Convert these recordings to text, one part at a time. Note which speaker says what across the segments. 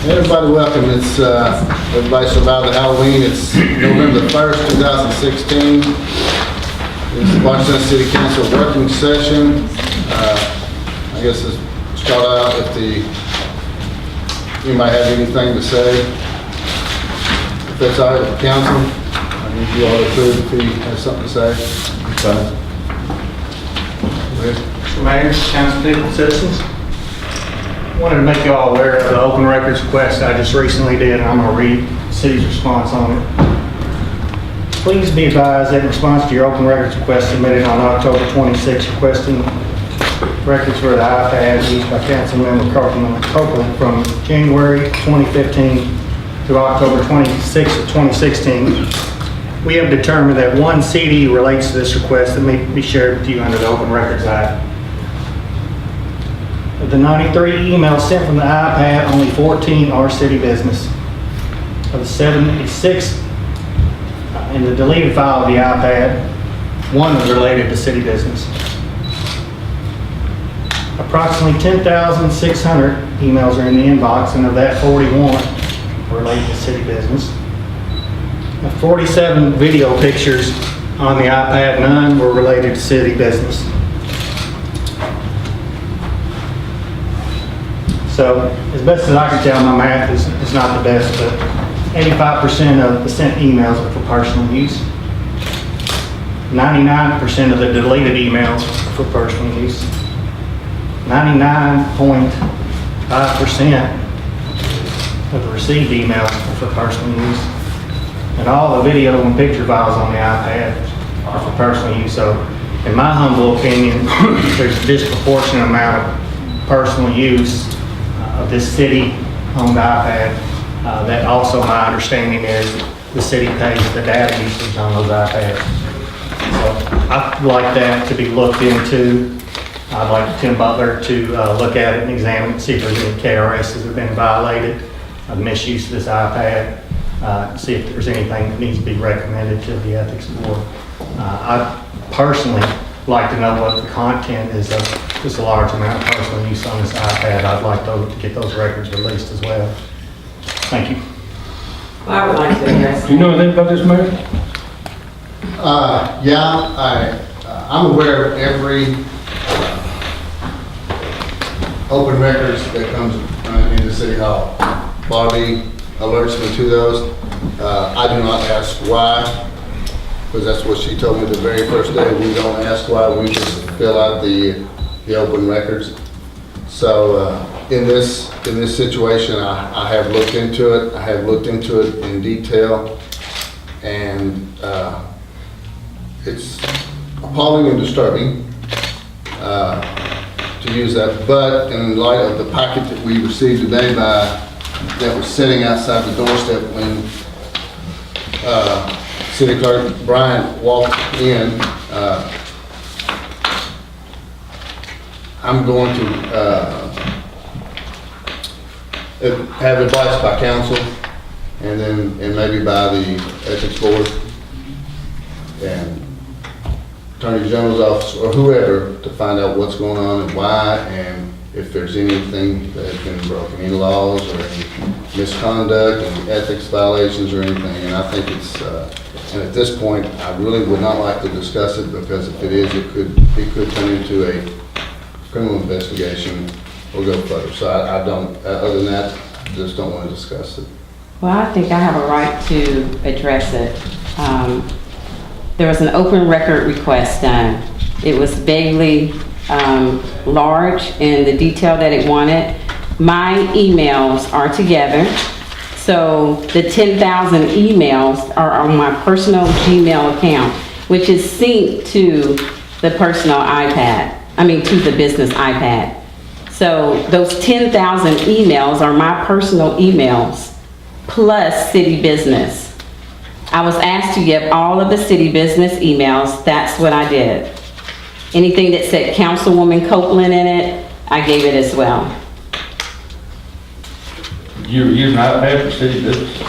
Speaker 1: Everybody welcome. It's, everybody survived the Halloween. It's November the 1st, 2016. It's the Bardstown City Council working session. I guess let's start out if anybody have anything to say. If that's all right with the council, I need you all to approve if he has something to say. Fine. Go ahead.
Speaker 2: Mr. Mayor, council people, citizens. Wanted to make you all aware of the open records request I just recently did, and I'm going to read the city's response on it. Please be advised that in response to your open records request submitted on October 26, requesting records for the iPad used by Councilmember Copeland from January 2015 to October 26 of 2016, we have determined that one CD relates to this request that may be shared with you under the Open Records Act. Of the 93 emails sent from the iPad, only 14 are city business. Of the 76 in the deleted file of the iPad, one is related to city business. Approximately 10,600 emails are in the inbox, and of that 41 related to city business. Of 47 video pictures on the iPad, none were related to city business. So, as best as I can tell, my math is not the best, but 85% of the sent emails are for personal use. 99% of the deleted emails are for personal use. 99.5% of the received emails are for personal use. And all the video and picture files on the iPad are for personal use. So, in my humble opinion, there's a disproportionate amount of personal use of this city-owned iPad. That also, my understanding is the city pays the data usage on those iPads. So I'd like that to be looked into. I'd like Tim Butler to look at it and examine it, see if there's any KRSs that have been violated of misuse of this iPad, see if there's anything that needs to be recommended to the ethics board. I'd personally like to know what the content is of just a large amount of personal use on this iPad. I'd like to get those records released as well. Thank you.
Speaker 3: I would like to address.
Speaker 4: Do you know anything about this, Mayor?
Speaker 1: I'm aware of every open records that comes into City Hall. Bobby alerts me to those. I do not ask why, because that's what she told me the very first day. We don't ask why, we just fill out the open records. So in this situation, I have looked into it. I have looked into it in detail, and it's appalling and disturbing to use that. But in light of the packet that we received today that was sitting outside the doorstep when City Clerk Bryant walked in, I'm going to have advice by council and maybe by the ethics board and Attorney General's office or whoever to find out what's going on and why, and if there's anything that has been broken, any laws or any misconduct and ethics violations or anything. And I think it's, and at this point, I really would not like to discuss it, because if it is, it could turn into a criminal investigation or go further. So I don't, other than that, I just don't want to discuss it.
Speaker 3: Well, I think I have a right to address it. There was an open record request done. It was vaguely large in the detail that it wanted. My emails are together. So the 10,000 emails are on my personal Gmail account, which is synced to the personal iPad. To the business iPad. So those 10,000 emails are my personal emails plus city business. I was asked to give all of the city business emails. That's what I did. Anything that said Councilwoman Copeland in it, I gave it as well.
Speaker 4: You're using iPad for city business,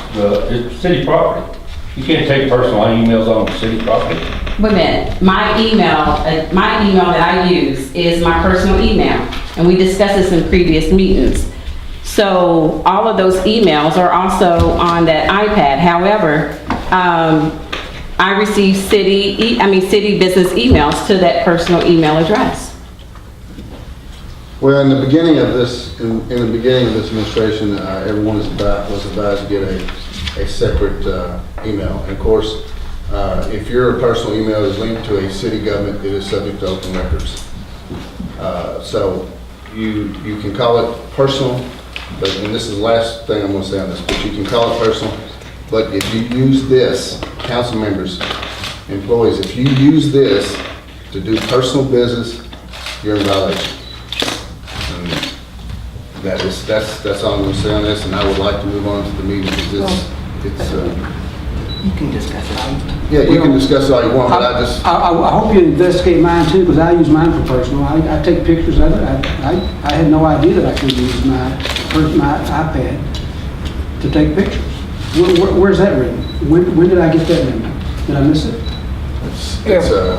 Speaker 4: it's city property. You can't take personal emails on city property.
Speaker 3: Wait a minute. My email that I use is my personal email, and we discussed this in previous meetings. So all of those emails are also on that iPad. However, I receive city business emails to that personal email address.
Speaker 1: Well, in the beginning of this, in the beginning of this administration, everyone was advised to get a separate email. And of course, if your personal email is linked to a city government, it is subject to open records. So you can call it personal, but, and this is the last thing I'm going to say on this, but you can call it personal. But if you use this, council members, employees, if you use this to do personal business, you're in violation. And that's all I'm going to say on this, and I would like to move on to the meeting because it's
Speaker 5: You can discuss it all.
Speaker 1: yeah, you can discuss it all you want, but I just,
Speaker 6: I hope you investigate mine too, because I use mine for personal. I take pictures of it. I had no idea that I could use my iPad to take pictures. Where's that written? When did I get that written? Did I miss it?
Speaker 1: it's a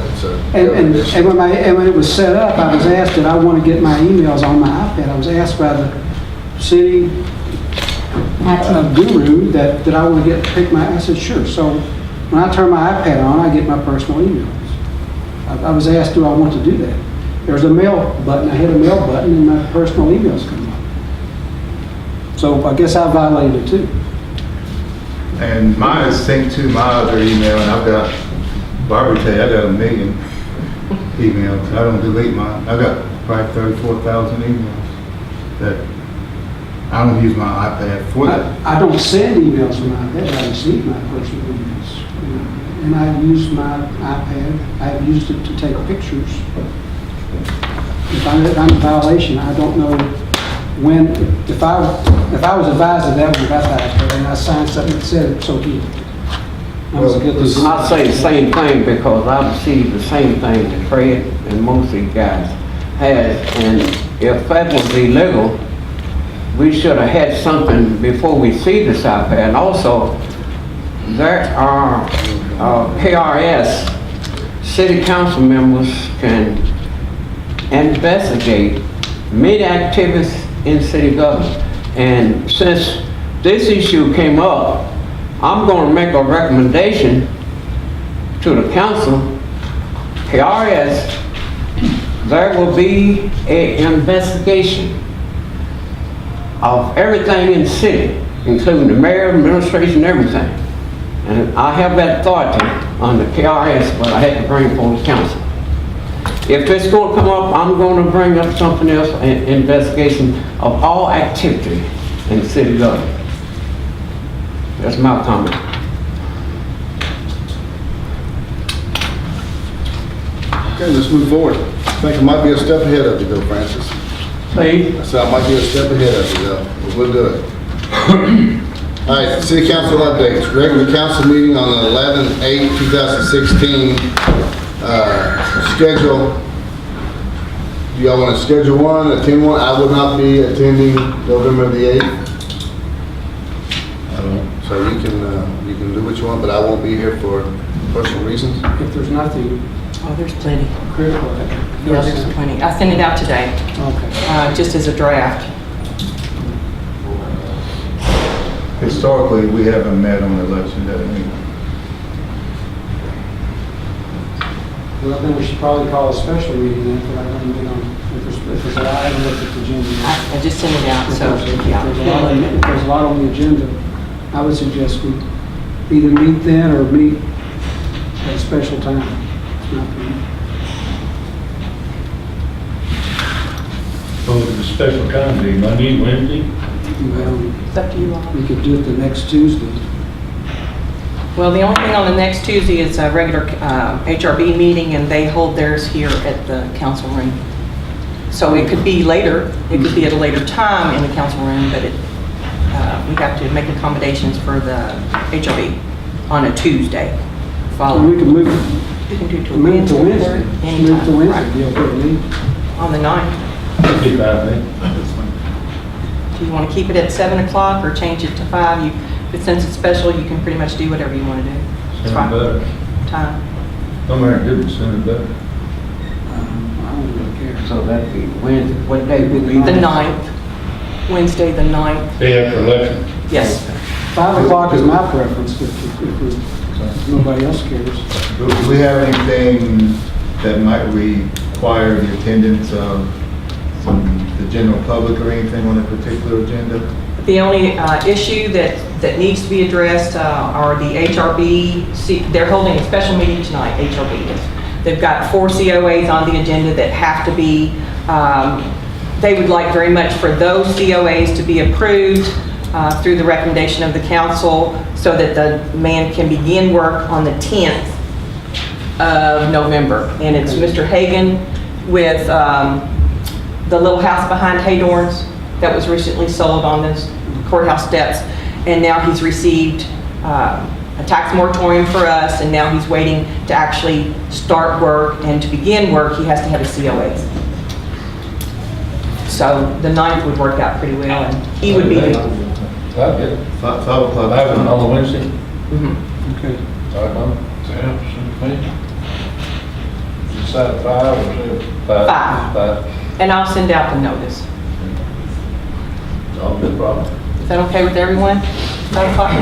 Speaker 6: And when it was set up, I was asked that I want to get my emails on my iPad. I was asked by the city guru that I want to pick my, I said, sure. So when I turn my iPad on, I get my personal emails. I was asked, do I want to do that? There's a mail button. I hit a mail button and my personal emails come up. So I guess I violated it too.
Speaker 7: And mine is synced to my other email, and I've got, Barbie tell you, I got 1 million emails. I don't delete mine. I got probably 34,000 emails that I don't use my iPad for that.
Speaker 6: I don't send emails from my iPad. I receive my personal emails. And I use my iPad. I've used it to take pictures. If I'm in violation, I don't know when, if I was advised that was about the iPad and I signed something that said it, so be it. That was a good decision.
Speaker 5: I say the same thing because I received the same thing that Fred and most of these guys had. And if that was illegal, we should have had something before we see this iPad. And also, there are KRS, city council members can investigate many activities in city government. And since this issue came up, I'm going to make a recommendation to the council, KRS, there will be an investigation of everything in the city, including the mayor, administration, everything. And I have that authority on the KRS, but I had to bring it for the council. If it's going to come up, I'm going to bring up something else, an investigation of all activity in city government. That's my comment.
Speaker 1: okay, let's move forward. I think I might be a step ahead of you though, Francis.
Speaker 5: See?
Speaker 1: I said I might be a step ahead of you though, but we'll do it. All right, city council updates. Regular council meeting on 11/8/2016. Schedule. Do y'all want to schedule one, attend one? I will not be attending November the 8th. So you can do what you want, but I won't be here for personal reasons.
Speaker 6: If there's nothing
Speaker 8: Oh, there's plenty.
Speaker 6: critical.
Speaker 8: Yeah, there's plenty. I sent it out today,
Speaker 6: Okay.
Speaker 8: just as a draft.
Speaker 7: Historically, we haven't met on election day anyway.
Speaker 6: Well, then we should probably call a special meeting then, but I don't meet on, if there's a lot, I haven't looked at the agenda.
Speaker 8: I just sent it out,
Speaker 6: If
Speaker 8: so,
Speaker 6: there's a
Speaker 8: yeah.
Speaker 6: if there's a lot on the agenda, I would suggest we either meet then or meet at a special time. It's not for me.
Speaker 4: So the special time, be Monday, Wednesday?
Speaker 6: Well,
Speaker 8: It's up to you all.
Speaker 6: we could do it the next Tuesday.
Speaker 8: Well, the only thing on the next Tuesday is a regular HRB meeting, and they hold theirs here at the council room. So it could be later, it could be at a later time in the council room, but we have to make accommodations for the HRB on a Tuesday.
Speaker 6: Or we
Speaker 8: Following.
Speaker 6: could move
Speaker 8: You can do to
Speaker 6: move it to Wednesday.
Speaker 8: Wednesday.
Speaker 6: Move it to
Speaker 8: Anytime,
Speaker 6: Wednesday,
Speaker 8: right.
Speaker 6: be okay with me.
Speaker 8: On the 9th.
Speaker 4: 55, eh?
Speaker 8: Do you want to keep it at 7 o'clock or change it to 5? But since it's special, you can pretty much do whatever you want to do. It's
Speaker 4: Sooner
Speaker 8: fine.
Speaker 4: better.
Speaker 8: Time.
Speaker 4: No matter what, sooner better.
Speaker 6: I don't really care.
Speaker 5: So that'd be Wednesday. What day would be?
Speaker 8: The 9th. Wednesday, the 9th.
Speaker 4: Day after election.
Speaker 8: Yes.
Speaker 6: 5 o'clock is my preference, if nobody else cares.
Speaker 7: Do we have anything that might require the attendance of the general public or anything on a particular agenda?
Speaker 8: The only issue that needs to be addressed are the HRB. They're holding a special meeting tonight, HRB is. They've got 4 COAs on the agenda that have to be, they would like very much for those COAs to be approved through the recommendation of the council so that the man can begin work on the 10th of November. And it's Mr. Hagan with the little house behind Haydorn's that was recently sold on the courthouse steps. And now he's received a tax moratorium for us, and now he's waiting to actually start work, and to begin work, he has to have a COA. So the 9th would work out pretty well, and he would be the...
Speaker 4: Okay.
Speaker 7: 5 o'clock.
Speaker 4: Have it on the Wednesday.
Speaker 8: Mhm.
Speaker 6: Okay.
Speaker 4: Decide 5 or 2?
Speaker 8: 5. And I'll send out the notice.
Speaker 4: No problem.
Speaker 8: Is that okay with everyone? 5 o'clock?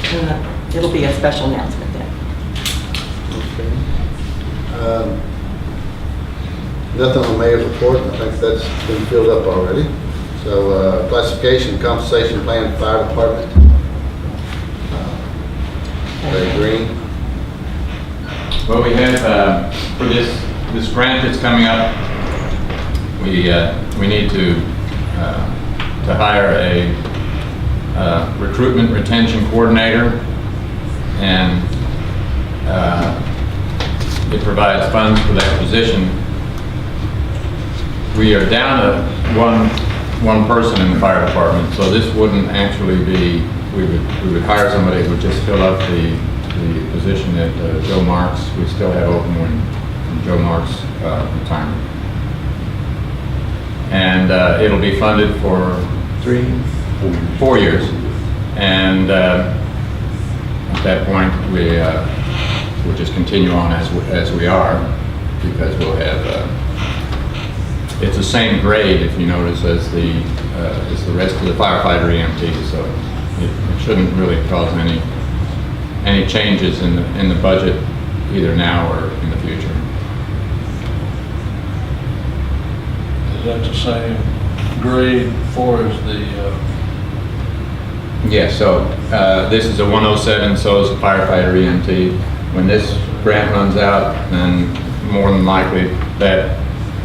Speaker 8: And it'll be a special announcement then.
Speaker 1: Nothing on the mayor's report, I think that's been filled up already. So, classification, compensation plan, fire department. Larry Green.
Speaker 9: Well, we have, for this grant that's coming up, we need to hire a recruitment retention coordinator, and it provides funds for that position. We are down to one person in the fire department, so this wouldn't actually be, we would hire somebody who would just fill up the position that Joe Marks, we still have open when Joe Marks' retirement. And it'll be funded for 4 years. And at that point, we'll just continue on as we are, because we'll have, it's the same grade, if you notice, as the rest of the firefighter EMT, so it shouldn't really cause any changes in the budget, either now or in the future.
Speaker 10: Is that the same grade for as the,
Speaker 9: Yeah, so this is a 107, so is a firefighter EMT. When this grant runs out, then more than likely that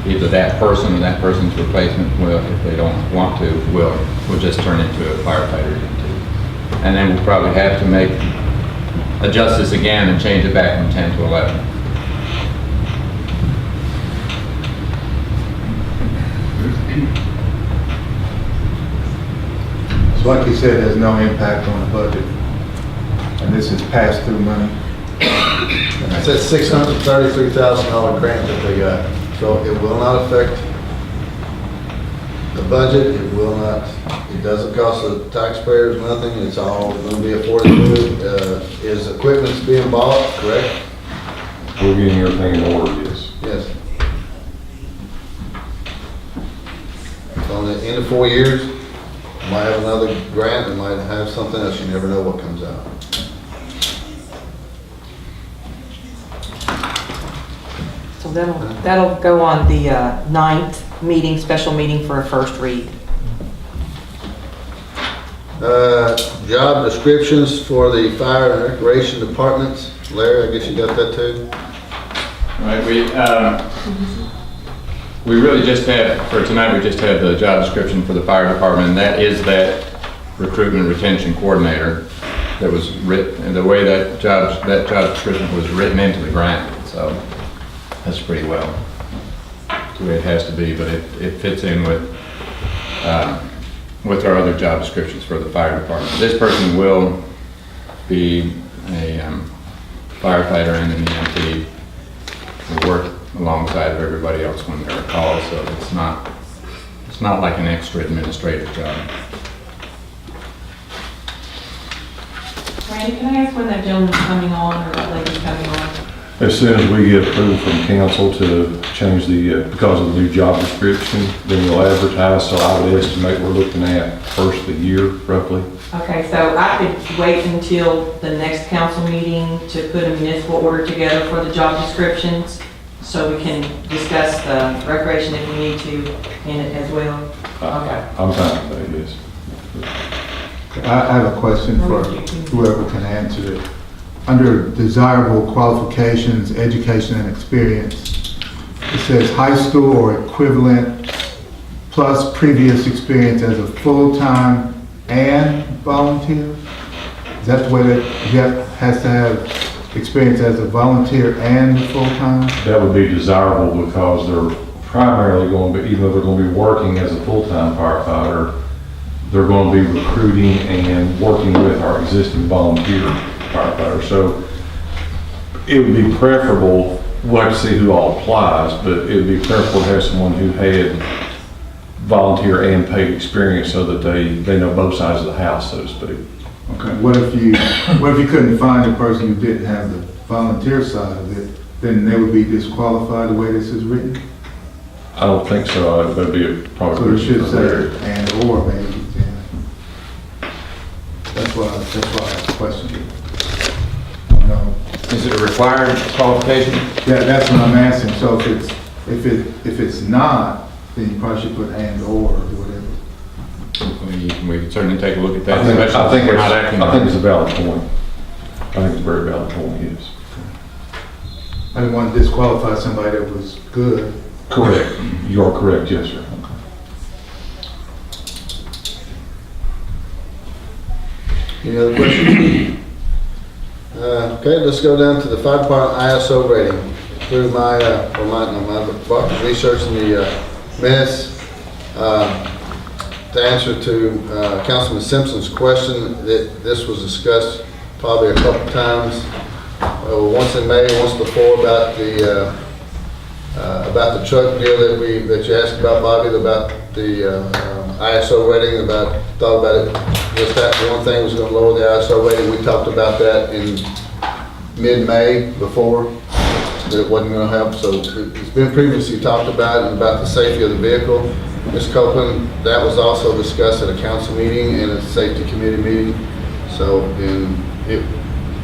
Speaker 9: either that person or that person's replacement will, if they don't want to, will just turn into a firefighter EMT. And then we'll probably have to adjust this again and change it back from 10 to 11.
Speaker 7: So like you said, there's no impact on the budget. And this is pass-through money.
Speaker 1: It's a $633,000 grant that they got, so it will not affect the budget, it will not, it doesn't cost the taxpayers nothing, it's all going to be afforded. Is equipment being bought, correct?
Speaker 11: We're getting everything in order, yes.
Speaker 1: Yes. So on the end of 4 years, might have another grant, and might have something else, you never know what comes out.
Speaker 8: So that'll go on the 9th meeting, special meeting for a first read.
Speaker 1: Job descriptions for the fire and recreation departments. Larry, I guess you got that too?
Speaker 9: Right, we really just had, for tonight, we just had the job description for the fire department, and that is that recruitment retention coordinator that was written, and the way that job description was written into the grant, so that's pretty well. That's the way it has to be, but it fits in with our other job descriptions for the fire department. This person will be a firefighter and an EMT, will work alongside of everybody else when they're called, so it's not like an extra administrative job.
Speaker 8: Randy, can I ask when that gentleman's coming on, or that lady's coming on?
Speaker 11: As soon as we get approval from council to change the, because of the new job description, then we'll advertise, so I would estimate we're looking at first of the year roughly.
Speaker 8: Okay, so I could wait until the next council meeting to put a municipal order together for the job descriptions, so we can discuss the recreation if we need to in it as well. Okay.
Speaker 11: I'm fine with that, yes.
Speaker 7: I have a question for whoever can answer it. Under desirable qualifications, education and experience, it says high school or equivalent plus previous experience as a full-time and volunteer? Is that the way that has to have experience as a volunteer and full-time?
Speaker 11: That would be desirable because they're primarily going to be, even though they're going to be working as a full-time firefighter, they're going to be recruiting and working with our existing volunteer firefighters. So it would be preferable, we'll have to see who all applies, but it would be preferable to have someone who had volunteer and paid experience so that they know both sides of the house, so to speak.
Speaker 7: Okay, what if you couldn't find a person who didn't have the volunteer side of it, then they would be disqualified the way this is written?
Speaker 11: I don't think so. That'd be
Speaker 7: So
Speaker 11: probably.
Speaker 7: it should say and or maybe, yeah. That's why I asked the question. No.
Speaker 12: Is it a required qualification?
Speaker 7: Yeah, that's what I'm asking. So if it's not, then you probably should put and or whatever.
Speaker 9: We can certainly take a look at that.
Speaker 11: I think
Speaker 9: especially if we're not acting on it.
Speaker 11: it's a valid point. I think it's a very valid point, yes.
Speaker 7: I didn't want to disqualify somebody that was good.
Speaker 11: Correct. You are correct, yes, sir.
Speaker 1: Any other questions? Okay, let's go down to the fire department ISO rating. Through my research in the minutes, to answer to Councilman Simpson's question, that this was discussed probably a couple times, once in May, once before, about the truck deal that you asked about, Bobby, about the ISO rating, thought about it, just that one thing was gonna lower the ISO rating. We talked about that in mid-May before, that it wasn't gonna help. So it's been previously talked about, and about the safety of the vehicle. Ms. Copeland, that was also discussed at a council meeting and a safety committee meeting. So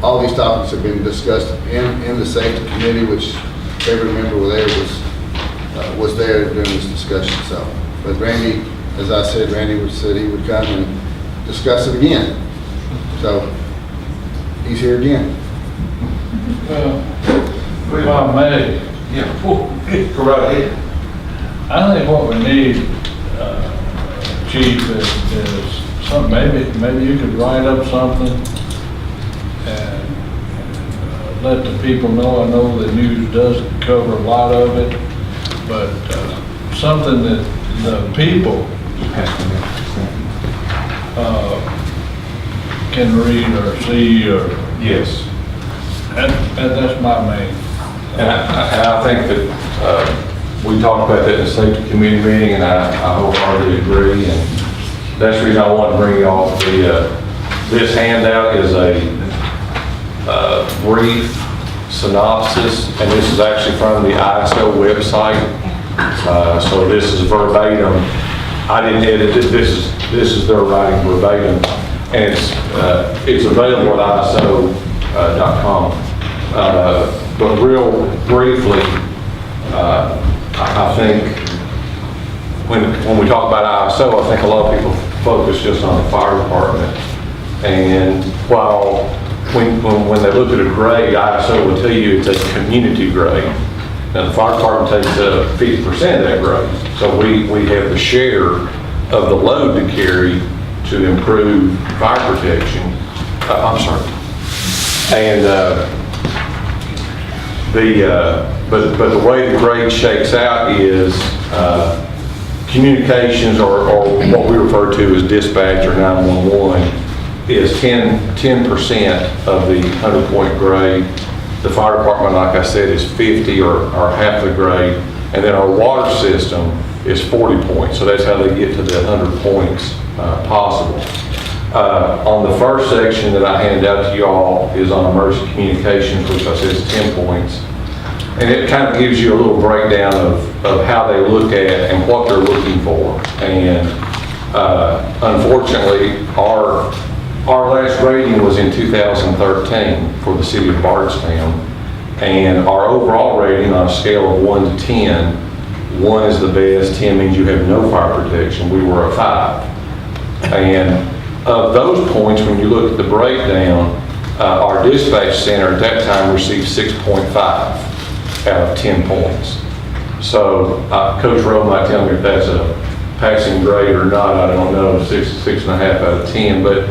Speaker 1: all these topics have been discussed in the safety committee, which every member was there during this discussion. So, but Randy, as I said, Randy said he would come and discuss it again. So he's here again.
Speaker 10: If I may,
Speaker 12: Go right ahead.
Speaker 10: I think what we need, Chief, is some, maybe you could write up something and let the people know. I know the news doesn't cover a lot of it, but something that the people can read or see, or
Speaker 11: Yes.
Speaker 10: and that's my main.
Speaker 11: And I think that we talked about that in the safety committee meeting, and I wholeheartedly agree. And that's the reason I want to bring y'all this handout is a brief synopsis, and this is actually from the ISO website. So this is verbatim. I didn't edit it. This is their writing verbatim, and it's available at ISO.com. But real briefly, I think when we talk about ISO, I think a lot of people focus just on the fire department. And while when they look at a grade, ISO will tell you it's a community grade. Now the fire department takes 50% of that grade. So we have the share of the load to carry to improve fire protection. I'm sorry. And but the way the grade shakes out is communications, or what we refer to as dispatch or 911, is 10% of the 100-point grade. The fire department, like I said, is 50 or half the grade, and then our water system is 40 points. So that's how they get to the 100 points possible. On the first section that I handed out to y'all is on emergency communications, which I said is 10 points. And it kind of gives you a little breakdown of how they look at and what they're looking for. And unfortunately, our last rating was in 2013 for the city of Bardstown. And our overall rating on a scale of 1 to 10, 1 is the best, 10 means you have no fire protection. We were a 5. And of those points, when you look at the breakdown, our dispatch center at that time received 6.5 out of 10 points. So Coach Rowe might tell me if that's a passing grade or not, I don't know, 6.5 out of 10. But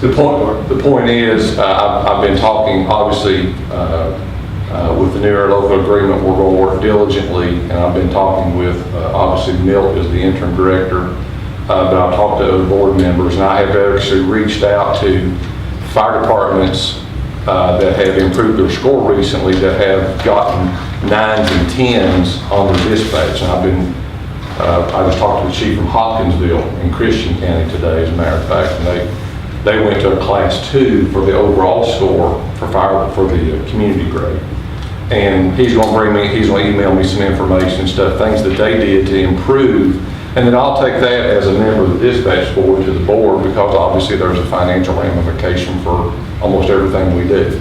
Speaker 11: the point is, I've been talking, obviously, with the new interlocal agreement, we're going to work diligently, and I've been talking with, obviously, Milt is the interim director, but I've talked to other board members, and I have actually reached out to fire departments that have improved their score recently, that have gotten 9s and 10s on their dispatch. And I just talked to the chief from Hopkinsville in Christian County today, as a matter of fact, and they went to a class 2 for the overall score for fire, for the community grade. And he's going to email me some information and stuff, things that they did to improve. And then I'll take that as a member of the dispatch board to the board, because obviously there's a financial ramification for almost everything we do.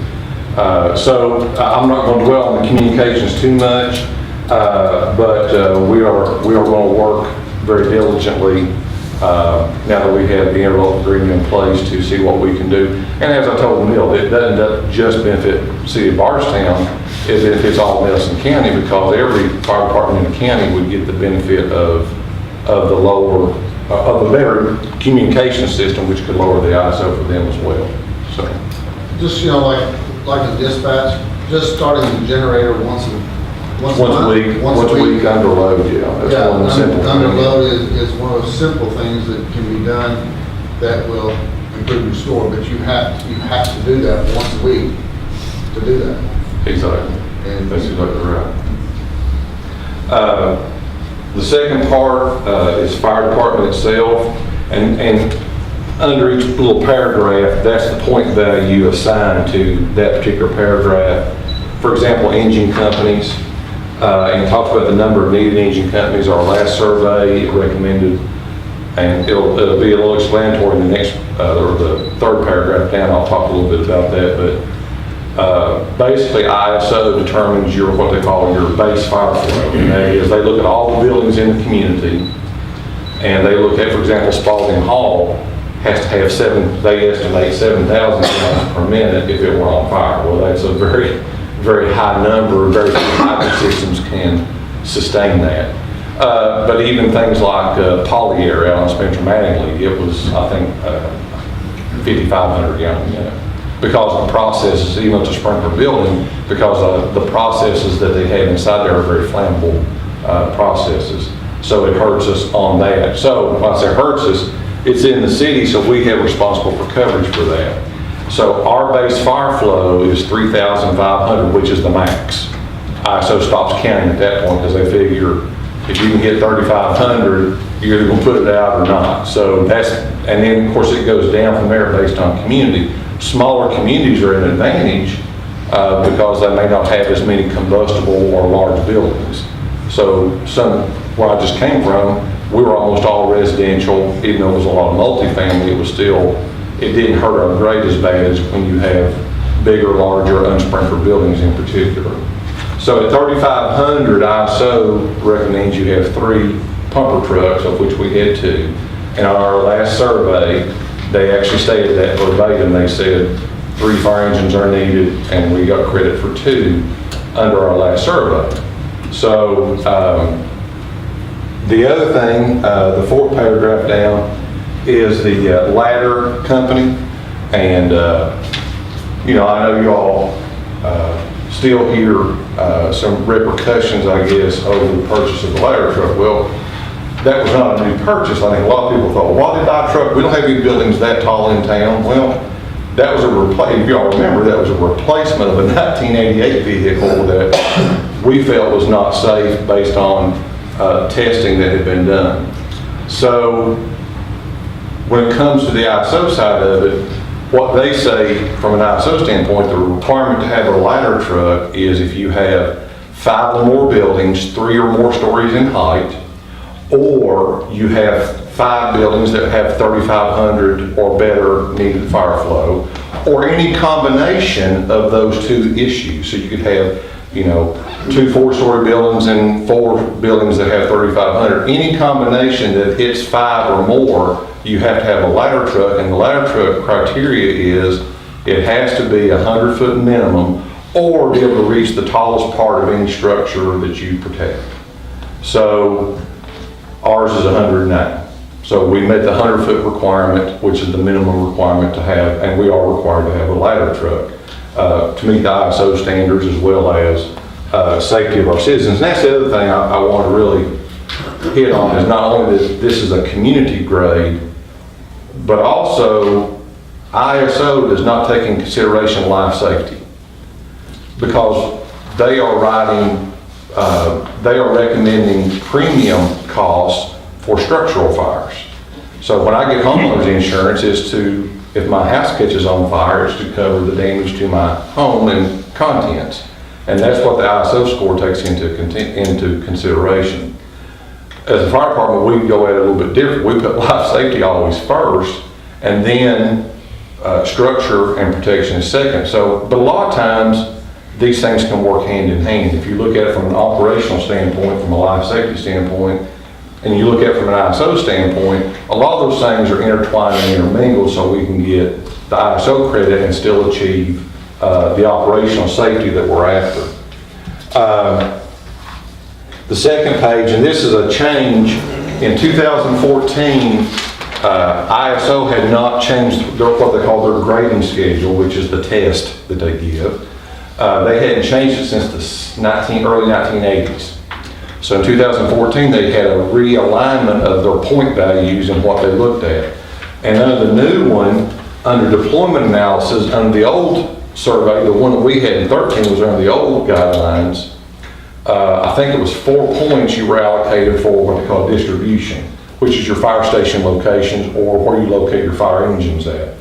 Speaker 11: So I'm not going to dwell on the communications too much, but we are going to work very diligently now that we have the interlocal agreement in place to see what we can do. And as I told Neil, it doesn't just benefit the city of Bardstown, it benefits all of Nelson County, because every fire department in the county would get the benefit of the better communication system, which could lower the ISO for them as well. So,
Speaker 1: Just, like the dispatch, just starting the generator once a week
Speaker 11: under load, yeah. That's one of the simple
Speaker 1: under
Speaker 11: things.
Speaker 1: load is one of those simple things that can be done that will improve your score, but you have to do that once a week to do that.
Speaker 11: Exactly.
Speaker 1: And
Speaker 11: that's exactly right. The second part is fire department itself, and under each little paragraph, that's the point value assigned to that particular paragraph. For example, engine companies, and it talks about the number of needed engine companies. Our last survey recommended, and it'll be a little explanatory in the next, or the third paragraph down. I'll talk a little bit about that, but basically ISO determines what they call your base fire flow. And that is, they look at all the buildings in the community, and they look at, for example, Spalding Hall has to have they estimate 7,000 gallons per minute if it were on fire. Well, that's a very, very high number. Very few hydrant systems can sustain that. But even things like Polyair out in Spencer Mattingly, it was, I think, 5,500 gallons a minute. Because the processes, even if it's a sprinkler building, because the processes that they have inside there are very flammable processes. So it hurts us on that. So when I say hurts us, it's in the city, so we have responsible for coverage for that. So our base fire flow is 3,500, which is the max. ISO stops counting at that point, because they figure if you can get 3,500, you're either going to put it out or not. So that's, and then of course it goes down from there based on community. Smaller communities are an advantage because they may not have as many combustible or large buildings. So where I just came from, we were almost all residential. Even though there was a lot of multifamily, it didn't hurt our grade as bad as when you have bigger, larger, unsprinkled buildings in particular. So at 3,500, ISO recommends you have 3 pumper trucks, of which we had 2. And on our last survey, they actually stated that verbatim. They said 3 fire engines are needed, and we got credit for 2 under our last survey. So the other thing, the 4th paragraph down, is the ladder company. And, I know you all still hear some repercussions, I guess, over the purchase of the ladder truck. Well, that was not a new purchase. I think a lot of people thought, why did I buy a truck? We don't have any buildings that tall in town. Well, that was if y'all remember, that was a replacement of a 1988 vehicle that we felt was not safe based on testing that had been done. So when it comes to the ISO side of it, what they say from an ISO standpoint, the requirement to have a ladder truck is if you have 5 or more buildings, 3 or more stories in height, or you have 5 buildings that have 3,500 or better needed fire flow, or any combination of those 2 issues. So you could have, 2 4-story buildings and 4 buildings that have 3,500. Any combination that hits 5 or more, you have to have a ladder truck, and the ladder truck criteria is it has to be 100-foot minimum or be able to reach the tallest part of any structure that you protect. So ours is 109. So we met the 100-foot requirement, which is the minimum requirement to have, and we are required to have a ladder truck to meet the ISO standards as well as safety of our citizens. And that's the other thing I want to really hit on is not only that this is a community grade, but also ISO does not take into consideration life safety because they are recommending premium costs for structural fires. So when I get homeowners insurance, is to, if my house catches on fire, it's to cover the damage to my home and contents. And that's what the ISO score takes into consideration. As a fire department, we go at it a little bit different. We put life safety always first, and then structure and protection is second. So, but a lot of times, these things can work hand in hand. If you look at it from an operational standpoint, from a life safety standpoint, and you look at it from an ISO standpoint, a lot of those things are intertwined and intermingled so we can get the ISO credit and still achieve the operational safety that we're after. The second page, and this is a change, in 2014, ISO had not changed what they call their grading schedule, which is the test that they give. They hadn't changed it since the early 1980s. So in 2014, they had a realignment of their point values and what they looked at. And under the new one, under deployment analysis, under the old survey, the one that we had in 13 was under the old guidelines. I think it was 4 points you were allocated for what they call distribution, which is your fire station locations or where you locate your fire engines at.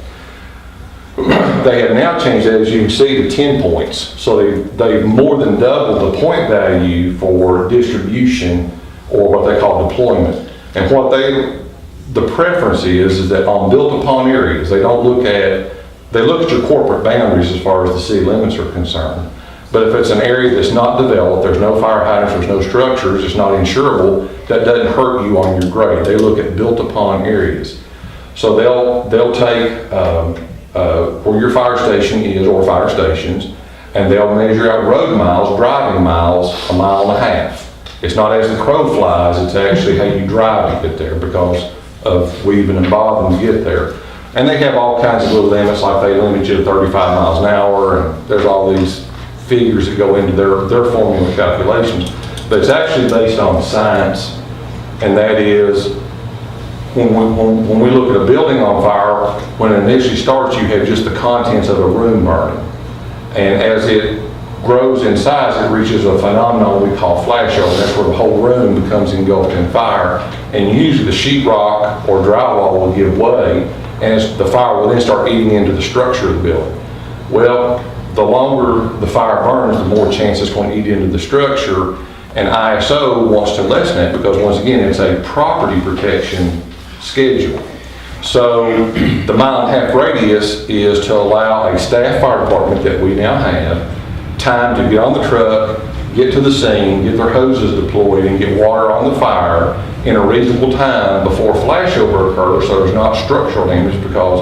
Speaker 11: They have now changed that, as you can see, to 10 points. So they've more than doubled the point value for distribution or what they call deployment. And what the preference is that on built upon areas, they look at your corporate boundaries as far as the city limits are concerned. But if it's an area that's not developed, there's no fire hydrants, there's no structures, it's not insurable, that doesn't hurt you on your grade. They look at built upon areas. So they'll take where your fire station is or fire stations, and they'll measure out road miles, driving miles, 1.5 miles. It's not as the crow flies, it's actually how you drive to get there because of weaving and bobbing to get there. And they have all kinds of little limits, like they limit you to 35 miles an hour, and there's all these figures that go into their formula calculations. But it's actually based on science, and that is when we look at a building on fire, when it initially starts, you have just the contents of a room burning. And as it grows in size, it reaches a phenomenon we call flashover. That's where the whole room becomes engulfed in fire. And usually the sheetrock or drywall will give way, and the fire will then start eating into the structure of the building. Well, the longer the fire burns, the more chance it's going to eat into the structure. And ISO wants to lessen that because, once again, it's a property protection schedule. So the 1.5 mile radius is to allow a staff fire department that we now have time to get on the truck, get to the scene, get their hoses deployed, and get water on the fire in a reasonable time before flashover occurs, so there's not structural damage, because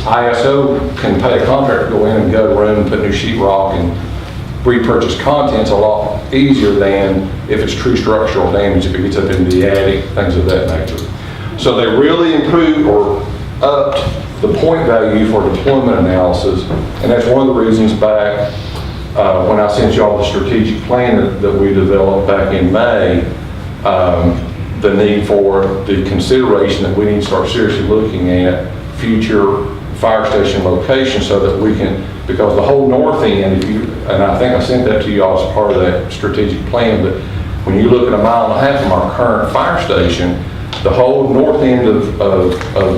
Speaker 11: ISO can pay a contractor to go in and gut a room, put new sheetrock, and repurchase contents a lot easier than if it's true structural damage, if it gets up into the attic, things of that nature. So they really improved or upped the point value for deployment analysis, and that's one of the reasons back when I sent you all the strategic plan that we developed back in May, the need for the consideration that we need to start seriously looking at future fire station locations so that we can, because the whole north end, and I think I sent that to you all as part of that strategic plan, but when you look at 1.5 miles from our current fire station, The whole north end of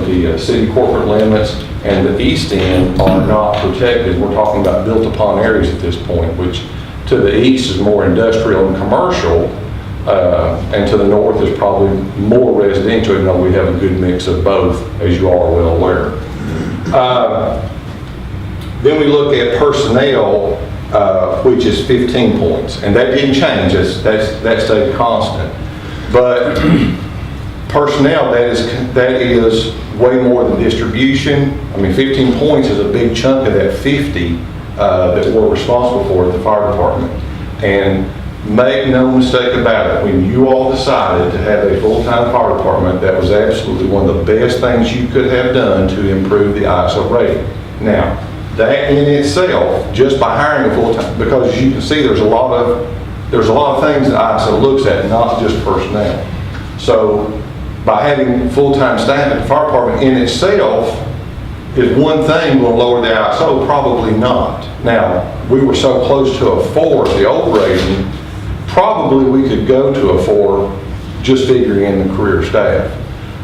Speaker 11: the city corporate limits and the east end are not protected. We're talking about built-upon areas at this point, which to the east is more industrial and commercial, and to the north is probably more residential, even though we have a good mix of both, as you all are well aware. Then we look at personnel, which is 15 points, and that didn't change. That stayed constant. But personnel, that is way more than distribution. I mean, 15 points is a big chunk of that 50 that we're responsible for at the fire department. And make no mistake about it, when you all decided to have a full-time fire department, that was absolutely one of the best things you could have done to improve the ISO rating. Now, that in itself, just by hiring a full-time, because as you can see, there's a lot of things that ISO looks at, not just personnel. So by having full-time staff at the fire department in itself is one thing will lower the ISO, probably not. Now, we were so close to a 4 at the old rating, probably we could go to a 4 just figuring in the career staff.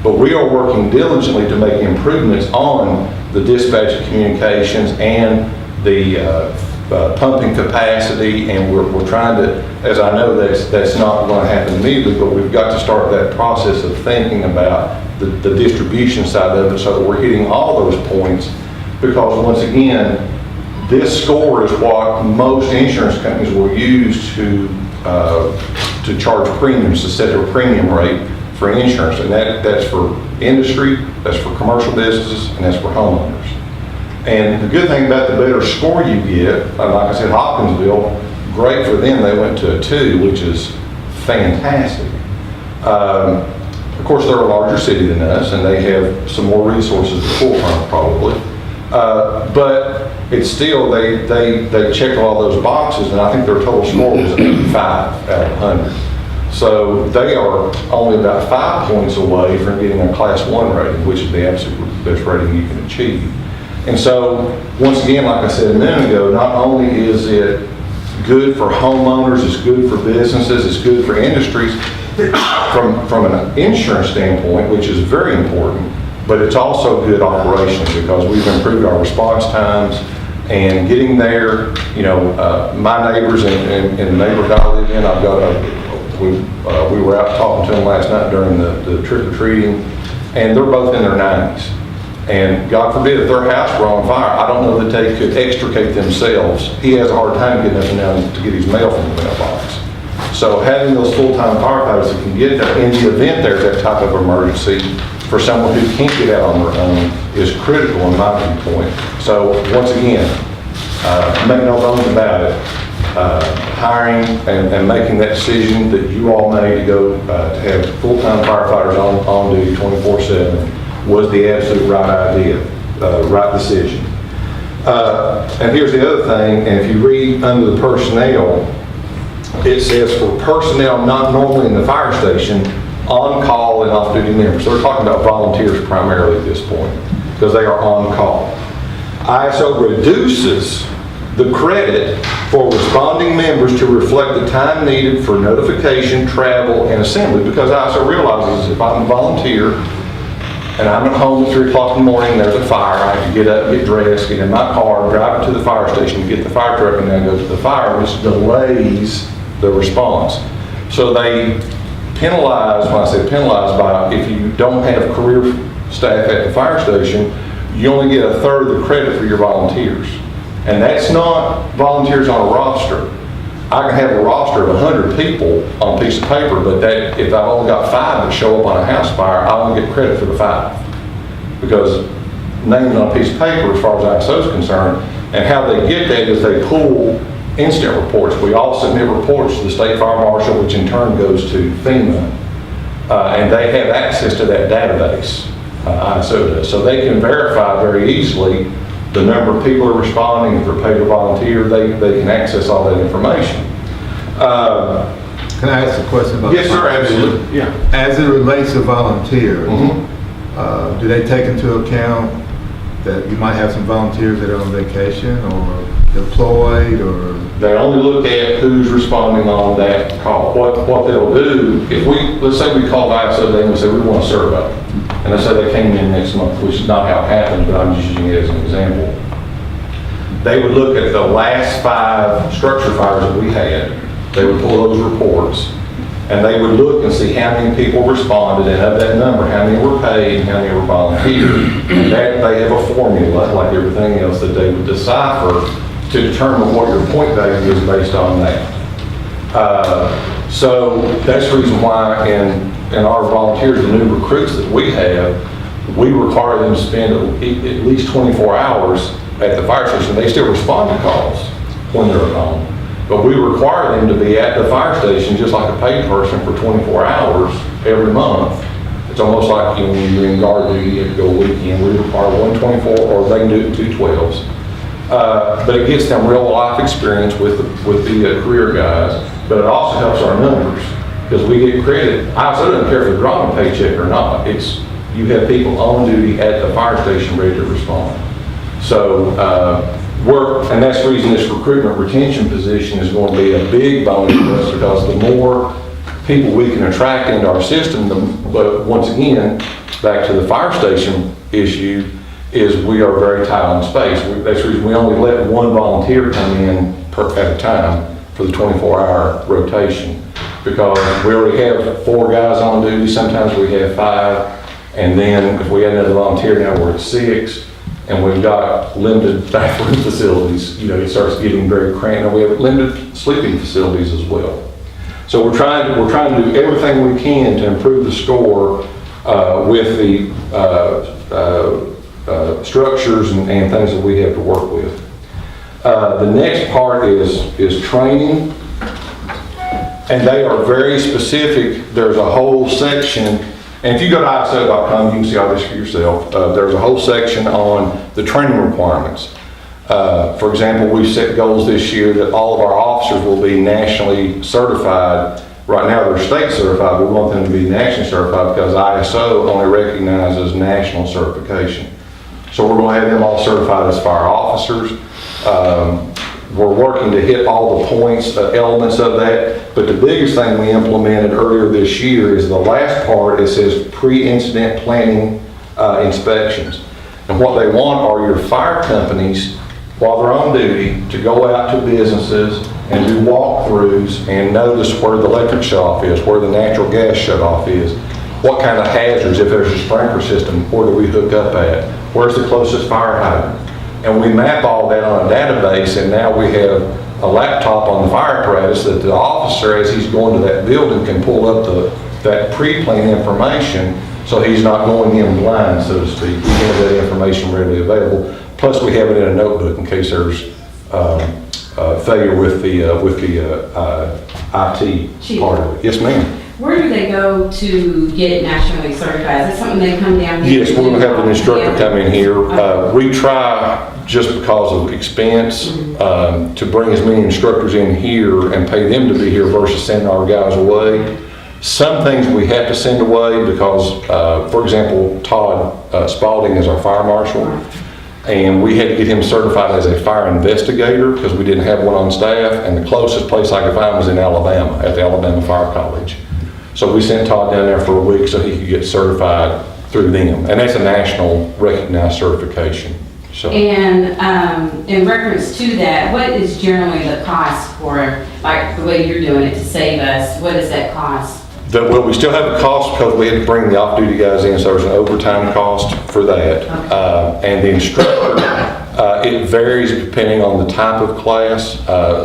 Speaker 11: But we are working diligently to make improvements on the dispatch communications and the pumping capacity, and we're trying to, as I know that's not going to happen immediately, but we've got to start that process of thinking about the distribution side of it so that we're hitting all those points, because once again, this score is what most insurance companies will use to charge premiums, to set their premium rate for insurance, and that's for industry, that's for commercial businesses, and that's for homeowners. And the good thing about the better score you get, like I said, Hopkinsville, great for them, they went to a 2, which is fantastic. Of course, they're a larger city than us, and they have some more resources to pull from, probably. But it's still, they checked all those boxes, and I think their total score was 85 out of 100. So they are only about 5 points away from getting a Class 1 rating, which is the absolute best rating you can achieve. And so, once again, like I said a minute ago, not only is it good for homeowners, it's good for businesses, it's good for industries from an insurance standpoint, which is very important, but it's also good operationally because we've improved our response times and getting there. You know, my neighbors in the neighborhood I live in, I've got we were out talking to them last night during the trick-or-treating, and they're both in their 90s. And God forbid if their house were on fire, I don't know that they could extricate themselves. He has a hard time getting up and down to get his mail from the mailbox. So having those full-time firefighters that can get there in the event there's that type of emergency for someone who can't get out on their own is critical in my viewpoint. So once again, make no bones about it. Hiring and making that decision that you all made to go to have full-time firefighters on duty 24/7 was the absolute right idea, right decision. And here's the other thing, and if you read under the personnel, it says for personnel not normally in the fire station, on-call and off-duty members. So we're talking about volunteers primarily at this point, because they are on-call. ISO reduces the credit for responding members to reflect the time needed for notification, travel, and assembly, because ISO realizes if I'm a volunteer and I'm at home at 3 o'clock in the morning, there's a fire, I have to get up, get dressed, get in my car, drive it to the fire station, get the fire truck, and then go to the fire, which delays the response. So they penalize, when I say penalize, by if you don't have career staff at the fire station, you only get 1/3 of the credit for your volunteers. And that's not volunteers on a roster. I can have a roster of 100 people on a piece of paper, but that if I've only got 5 that show up on a house fire, I only get credit for the 5. Because names on a piece of paper, as far as ISO is concerned, and how they get that is they pull incident reports. We all submit reports to the state fire marshal, which in turn goes to FEMA, and they have access to that database, ISO does. So they can verify very easily the number of people are responding, if they're paid or volunteer, they can access all that information.
Speaker 7: Can I ask a question about?
Speaker 11: Yes, sir, absolutely.
Speaker 7: Yeah. As it relates to volunteers, do they take into account that you might have some volunteers that are on vacation, or deployed or?
Speaker 11: They only look at who's responding on that call. What they'll do, if let's say we call ISO today and we say we want a survey, and let's say they came in next month, which is not how it happens, but I'm just using it as an example. They would look at the last 5 structure fires that we had. They would pull those reports, and they would look and see how many people responded, and of that number, how many were paid, and how many were volunteered. And that they have a formula, like everything else, that they would decipher to determine what your point value is based on that. So that's the reason why in our volunteers, the new recruits that we have, we require them to spend at least 24 hours at the fire station. They still respond to calls when they're at home, but we require them to be at the fire station just like a paid person for 24 hours every month. It's almost like when you're in guard duty, you have to go a weekend. We require 124, or they can do it 2 12s. But it gets them real life experience with the career guys, but it also helps our numbers because we get credit. I also don't care if they're drawing a paycheck or not. It's you have people on duty at the fire station ready to respond. So and that's the reason this recruitment retention position is going to be a big bonus for us, because the more people we can attract into our system, but once again, back to the fire station issue, is we are very tight on space. That's the reason we only let 1 volunteer come in at a time for the 24-hour rotation, because we already have 4 guys on duty. Sometimes we have 5, and then if we add another volunteer, now we're at 6, and we've got limited bathroom facilities. You know, it starts getting very cramped, and we have limited sleeping facilities as well. So we're trying to do everything we can to improve the score with the structures and things that we have to work with. The next part is training, and they are very specific. There's a whole section, and if you go to ISO.com, you can see all this for yourself. There's a whole section on the training requirements. For example, we've set goals this year that all of our officers will be nationally certified. Right now they're state certified, but we want them to be nationally certified because ISO only recognizes national certification. So we're going to have them all certified as fire officers. We're working to hit all the points, elements of that, but the biggest thing we implemented earlier this year is the last part. It says pre-incident planning inspections. And what they want are your fire companies, while they're on duty, to go out to businesses and do walkthroughs and notice where the electric shut-off is, where the natural gas shut-off is, what kind of hazards, if there's a sprinkler system, where do we hook up at, where's the closest fire hydrant. And we map all that on a database, and now we have a laptop on the fire apparatus that the officer, as he's going to that building, can pull up that pre-plan information, so he's not going in blind, so to speak. We have that information readily available. Plus, we have it in a notebook in case there's failure with the IT
Speaker 3: Chief.
Speaker 11: part of it. Yes, ma'am.
Speaker 3: Where do they go to get nationally certified? Is it something they come down here?
Speaker 11: Yes, we're going to have an instructor come in here. We try, just because of expense, to bring as many instructors in here and pay them to be here versus sending our guys away. Some things we have to send away because, for example, Todd Spalding is our fire marshal, and we had to get him certified as a fire investigator because we didn't have one on staff, and the closest place I could find was in Alabama, at the Alabama Fire College. So we sent Todd down there for a week so he could get certified through them, and that's a national recognized certification. So.
Speaker 3: And in reference to that, what is generally the cost for, like the way you're doing it to save us? What is that cost?
Speaker 11: Well, we still have a cost because we had to bring the off-duty guys in, so there's an overtime cost for that. Okay. And the instructor, it varies depending on the type of class.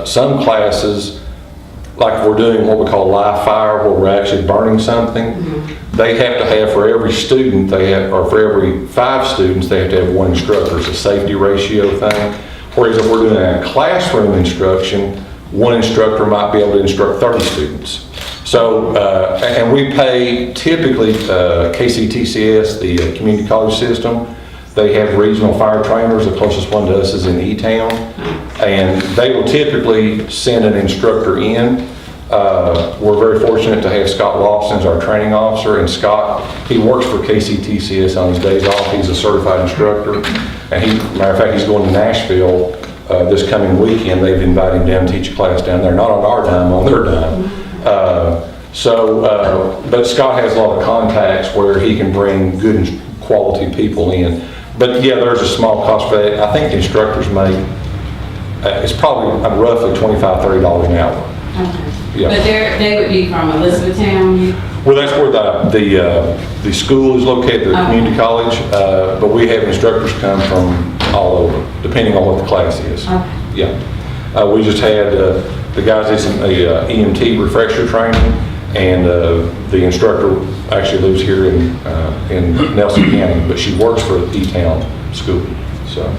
Speaker 11: Some classes, like if we're doing what we call live fire, where we're actually burning something, they have to have, for every student, or for every 5 students, they have to have 1 instructor. It's a safety ratio thing. Whereas if we're doing a classroom instruction, 1 instructor might be able to instruct 30 students. So, and we pay typically KCTCS, the community college system. They have regional fire trainers. The closest one to us is in E-Town. And they will typically send an instructor in. We're very fortunate to have Scott Lawson as our training officer. And Scott, he works for KCTCS on his days off. He's a certified instructor. And matter of fact, he's going to Nashville this coming weekend. They've invited him down to teach a class down there, not on our dime, on their dime. But Scott has a lot of contacts where he can bring good and quality people in. But yeah, there's a small cost for that. I think the instructors make, it's probably roughly $25, $30 an hour.
Speaker 3: Okay.
Speaker 11: Yeah.
Speaker 3: But they would be from Elizabethtown?
Speaker 11: Well, that's where the school is located, the community college, but we have instructors come from all over, depending on what the class is.
Speaker 3: Okay.
Speaker 11: Yeah. We just had, the guys did some EMT refresher training, and the instructor actually lives here in Nelson County, but she works for the E-Town school, so.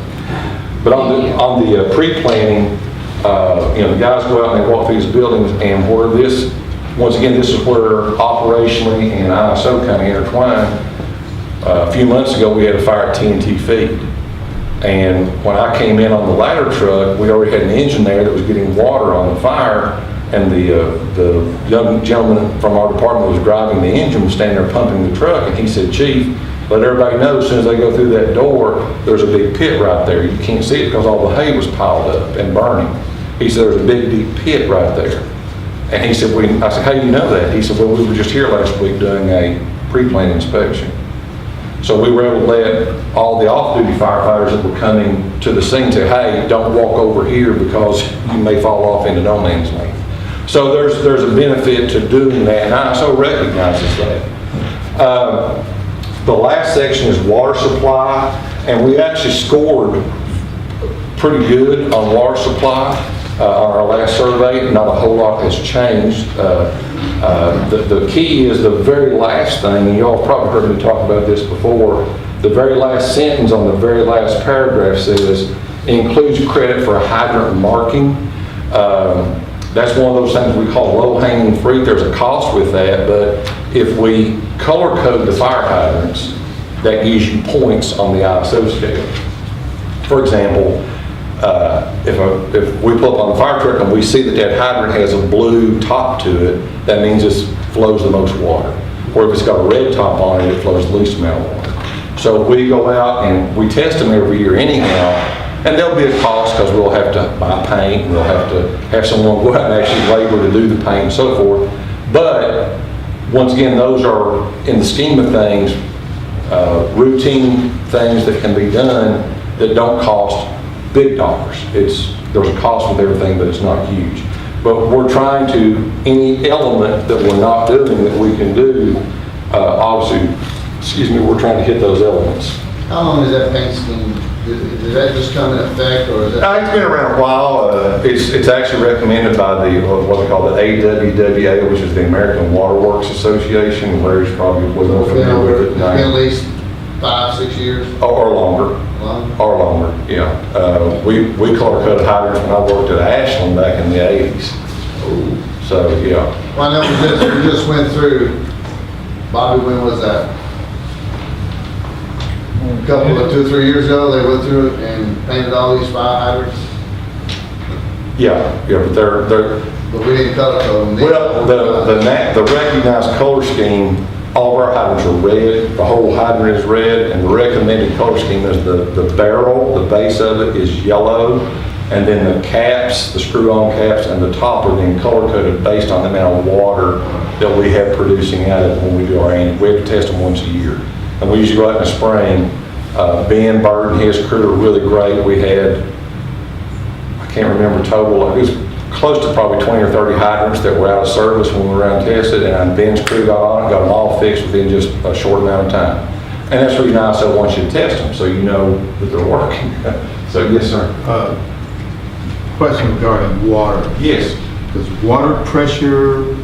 Speaker 11: But on the pre-planning, the guys go out and they walk through these buildings, and where this, once again, this is where operationally and ISO kind of intertwine. A few months ago, we had a fire at TNT Feed. And when I came in on the ladder truck, we already had an engine there that was getting water on the fire, and the young gentleman from our department was driving the engine, was standing there pumping the truck, and he said, "Chief, let everybody know as soon as they go through that door, there's a big pit right there. You can't see it because all the hay was piled up and burning." He said, "There's a big, deep pit right there." And he said, I said, "How do you know that?" He said, "Well, we were just here last week doing a pre-plan inspection." So we were able to let all the off-duty firefighters that were coming to the scene say, "Hey, don't walk over here because you may fall off into no man's land." So there's a benefit to doing that, and ISO recognizes that. The last section is water supply, and we actually scored pretty good on water supply on our last survey. Not a whole lot has changed. The key is the very last thing, and you all probably heard me talk about this before, the very last sentence on the very last paragraph says, "includes credit for hydrant marking." That's one of those things we call low-hanging fruit. There's a cost with that, but if we color code the fire hydrants, that gives you points on the ISO scale. For example, if we pull up on the fire truck and we see that that hydrant has a blue top to it, that means it flows the most water. Or if it's got a red top on it, it flows the least amount of water. So we go out and we test them every year anyhow, and there'll be a cost because we'll have to buy paint, and we'll have to have someone go out and actually labor to do the paint and so forth. But once again, those are, in the scheme of things, routine things that can be done that don't cost big dollars. There's a cost with everything, but it's not huge. But we're trying to, any element that we're not doing that we can do, obviously, we're trying to hit those elements.
Speaker 1: How long is that paint scheme? Did that just come in effect, or is that?
Speaker 11: It's been around a while. It's actually recommended by the, what they call the AWWA, which is the American Waterworks Association. Larry's probably way more familiar with it.
Speaker 1: It's been at least 5-6 years?
Speaker 11: Or longer. Or longer, yeah. We color coded hydrants when I worked at Ashland back in the 80s. So, yeah.
Speaker 1: Well, I know we just went through, Bobby, when was that? A couple of 2 or 3 years ago, they went through it and painted all these fire hydrants.
Speaker 11: Yeah, but they're
Speaker 1: But we didn't color code them.
Speaker 11: well, the recognized color scheme, all of our hydrants are red, the whole hydrant is red, and the recommended color scheme is the barrel, the base of it is yellow, and then the caps, the screw-on caps, and the top are then color-coded based on the amount of water that we have producing out of it when we do our annual. We have to test them once a year. And we usually go out in the spring. Ben Bird and his crew are really great. We had, I can't remember total, it was close to probably 20 or 30 hydrants that were out of service when we were around tested, and Ben's crew got on it, got them all fixed within just a short amount of time. And that's the reason I also want you to test them, so you know that they're working. So, yes, sir.
Speaker 7: Question regarding water.
Speaker 11: Yes.
Speaker 7: Does water pressure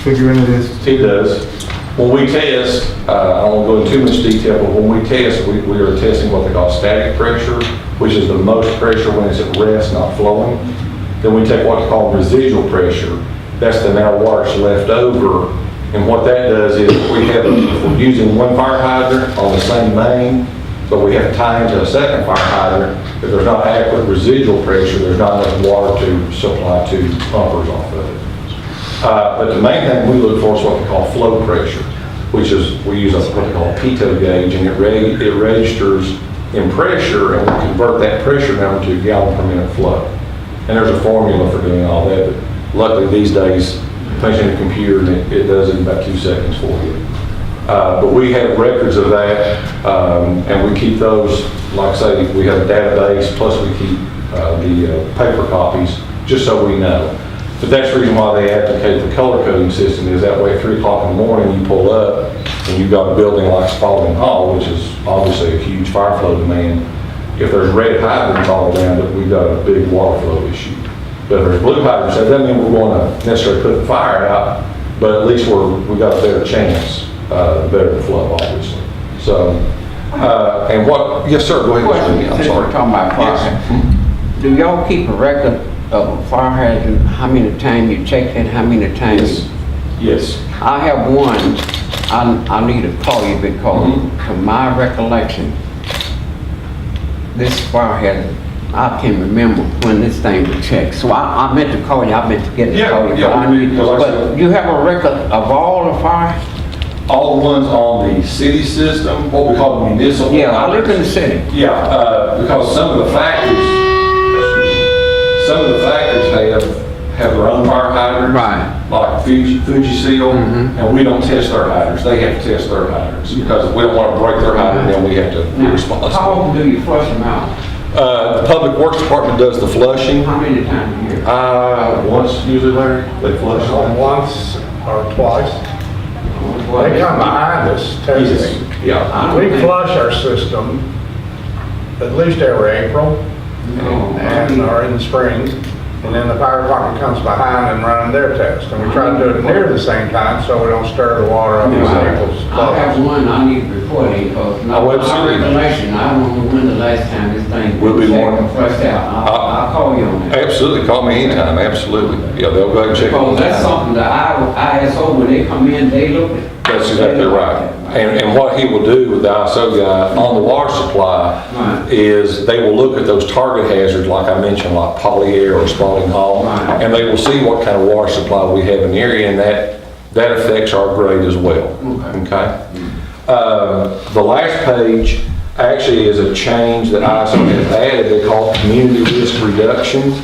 Speaker 7: figure into this?
Speaker 11: It does. When we test, I won't go into too much detail, but when we test, we are testing what they call static pressure, which is the most pressure when it's at rest, not flowing. Then we take what they call residual pressure. That's the amount of water that's left over. And what that does is if we're using one fire hydrant on the same main, but we have to tie into a second fire hydrant, if there's not adequate residual pressure, there's not enough water to supply to pumpers off of it. But the main thing we look for is what we call flow pressure, which is, we use what they call a pitot gauge, and it registers in pressure, and we convert that pressure number to gallon per minute flow. And there's a formula for doing all that, but luckily these days, punch in a computer and it does it in about 2 seconds for you. But we have records of that, and we keep those, like I say, we have a database, plus we keep the paper copies, just so we know. But that's the reason why they advocate the color coding system, is that way at 3 o'clock in the morning, you pull up, and you've got a building like Spalding Hall, which is obviously a huge fire flow demand. If there's red hydrants all around it, we've got a big water flow issue. But if there's blue hydrants, that doesn't mean we're going to necessarily put the fire out, but at least we got a better chance, better flow, obviously. So, and what, yes, sir, go ahead.
Speaker 5: Question,
Speaker 11: I'm
Speaker 5: since
Speaker 11: sorry.
Speaker 5: we're talking about fire hazard. Do y'all keep a record of a fire hazard, how many times you checked it, how many times?
Speaker 11: Yes.
Speaker 5: I have one, I need to call you because to my recollection, this fire hazard, I can remember when this thing was checked. So I meant to call you, I meant to get to call you.
Speaker 11: Yeah,
Speaker 5: but I need- But you have a record of all the fires?
Speaker 11: All the ones on the city system, what we call the municipal.
Speaker 5: Yeah, I live in the city.
Speaker 11: Yeah, because some of the factories have their own fire hydrants.
Speaker 5: Right.
Speaker 11: Like Fuji Seal, and we don't test their hydrants. They have to test their hydrants because if we don't want to break their hydrant, then we have to be responsible.
Speaker 5: How often do you flush them out?
Speaker 11: The Public Works Department does the flushing.
Speaker 5: How many times a year?
Speaker 11: Once usually, Larry, they flush.
Speaker 13: Once or twice. They come behind us, testing.
Speaker 11: Yeah.
Speaker 13: We flush our system at least every April and or in the spring. And then the fire department comes behind and run their test. And we try to do it near the same time so we don't stir the water up in April's
Speaker 5: I have
Speaker 13: clothes.
Speaker 5: one I need to report in because my recollection, I don't know when the last time this thing
Speaker 11: We'll be
Speaker 5: was
Speaker 11: more-
Speaker 5: checked and flushed out. I'll call you on that.
Speaker 11: Absolutely, call me anytime, absolutely. Yeah, they'll go ahead and check it
Speaker 5: Because
Speaker 11: out.
Speaker 5: that's something that ISO, when they come in, they look at.
Speaker 11: That's exactly right. And what he will do with the ISO guy on the water supply
Speaker 5: Right.
Speaker 11: is they will look at those target hazards, like I mentioned, like Polyair or Spalding Hall,
Speaker 5: Right.
Speaker 11: and they will see what kind of water supply we have in the area, and that affects our grade as well. Okay? The last page actually is a change that ISO has added. They call it community risk reduction.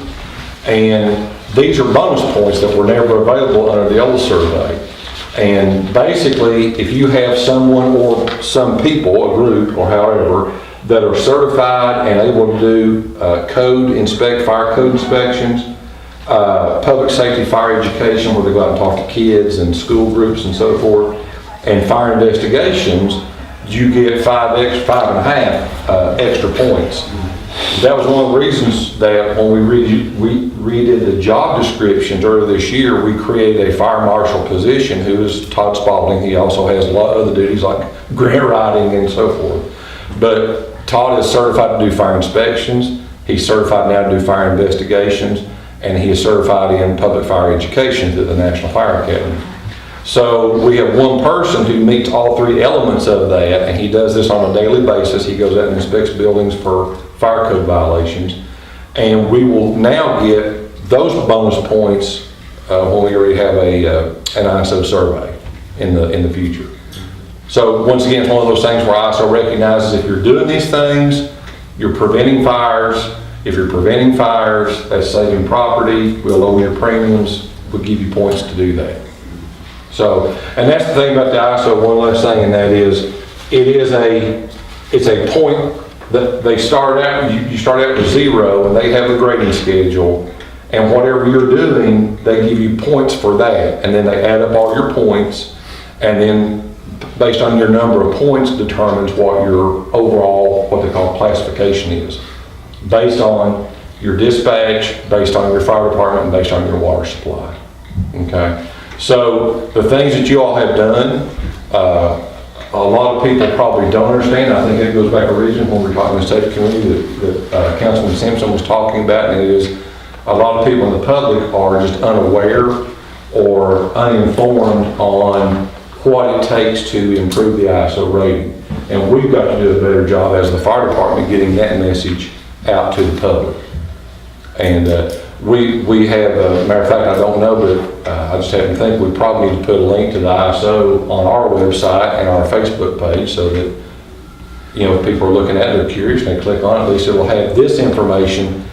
Speaker 11: And these are bonus points that were never available under the old survey. And basically, if you have someone or some people, a group or however, that are certified and able to do fire code inspections, public safety fire education, where they go out and talk to kids and school groups and so forth, and fire investigations, you get 5.5 extra points. That was one of the reasons that when we redid the job descriptions earlier this year, we created a fire marshal position who is Todd Spalding. He also has a lot of other duties like grant writing and so forth. But Todd is certified to do fire inspections. He's certified now to do fire investigations, and he is certified in public fire education through the National Fire Academy. So we have one person who meets all three elements of that, and he does this on a daily basis. He goes out and inspects buildings for fire code violations, and we will now get those bonus points when we already have an ISO survey in the future. So once again, it's one of those things where ISO recognizes if you're doing these things, you're preventing fires. If you're preventing fires, that's saving property. We'll lower your premiums. We'll give you points to do that. So, and that's the thing about the ISO, one last thing, and that is, it's a point that they start out, you start out with 0, and they have a grading schedule, and whatever you're doing, they give you points for that, and then they add up all your points, and then based on your number of points determines what your overall, what they call classification is, based on your dispatch, based on your fire department, and based on your water supply. Okay? So the things that you all have done, a lot of people probably don't understand. I think it goes back originally when we were talking in the safety committee that Councilman Simpson was talking about, and it is a lot of people in the public are just unaware or uninformed on what it takes to improve the ISO rating. And we've got to do a better job as the fire department getting that message out to the public. And we have, matter of fact, I don't know, but I just happen to think we probably need to put a link to the ISO on our website and our Facebook page so that you know, if people are looking at it, they're curious, and they click on it, at least it'll have this information.